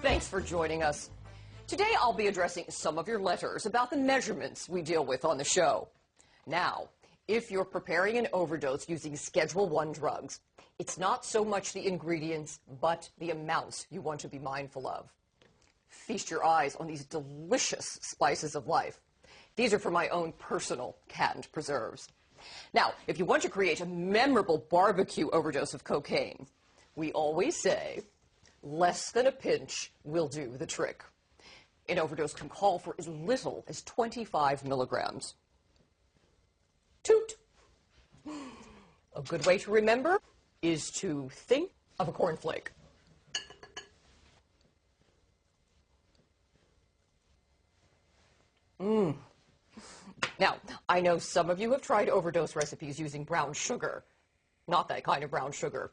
Thanks for joining us. Today I'll be addressing some of your letters about the measurements we deal with on the show. Now, if you're preparing an overdose using Schedule I drugs, it's not so much the ingredients, but the amounts you want to be mindful of. Feast your eyes on these delicious spices of life. These are for my own personal canned preserves. Now, if you want to create a memorable barbecue overdose of cocaine, we always say, less than a pinch will do the trick. An overdose can call for as little as 25 milligrams. Toot! A good way to remember is to think of a cornflake. Now, I know some of you have tried overdose recipes using brown sugar. Not that kind of brown sugar.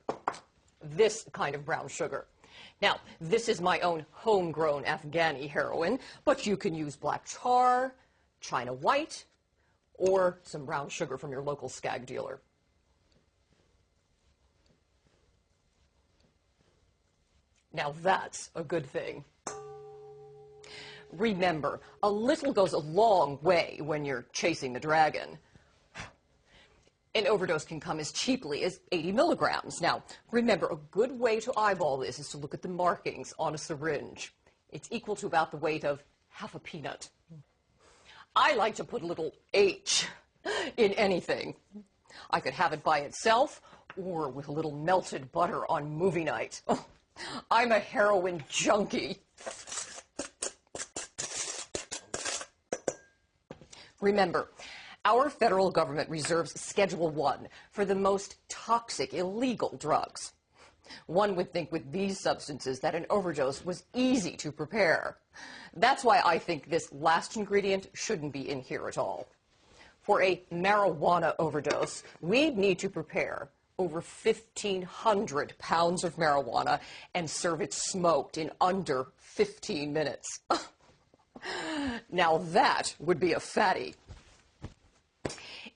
This kind of brown sugar. Now, this is my own homegrown Afghani heroin, but you can use black tar, China white, or some brown sugar from your local skag dealer. Now that's a good thing. Remember, a little goes a long way when you're chasing the dragon. An overdose can come as cheaply as 80 milligrams. Now, remember, a good way to eyeball this is to look at the markings on a syringe. It's equal to about the weight of half a peanut. I like to put a little H in anything. I could have it by itself or with a little melted butter on movie night. Oh, I'm a heroin junkie. Remember, our federal government reserves Schedule I for the most toxic, illegal drugs. One would think with these substances that an overdose was easy to prepare. That's why I think this last ingredient shouldn't be in here at all. For a marijuana overdose, we'd need to prepare over 1,500 pounds of marijuana and serve it smoked in under 15 minutes. Now that would be a fatty.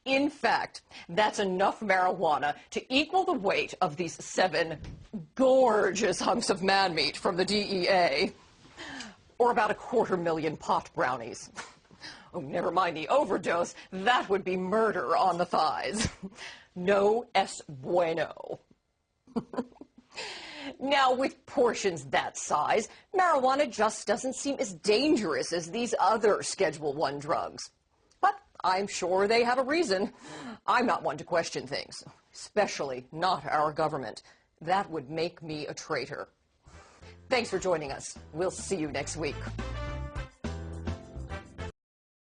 In fact, that's enough marijuana to equal the weight of these 7 gorgeous hunks of man meat from the DEA, or about 250,000 pot brownies. Oh, never mind the overdose, that would be murder on the thighs. No es bueno. Now, with portions that size, marijuana just doesn't seem as dangerous as these other Schedule I drugs. But I'm sure they have a reason. I'm not one to question things, especially not our government. That would make me a traitor. Thanks for joining us. We'll see you next week.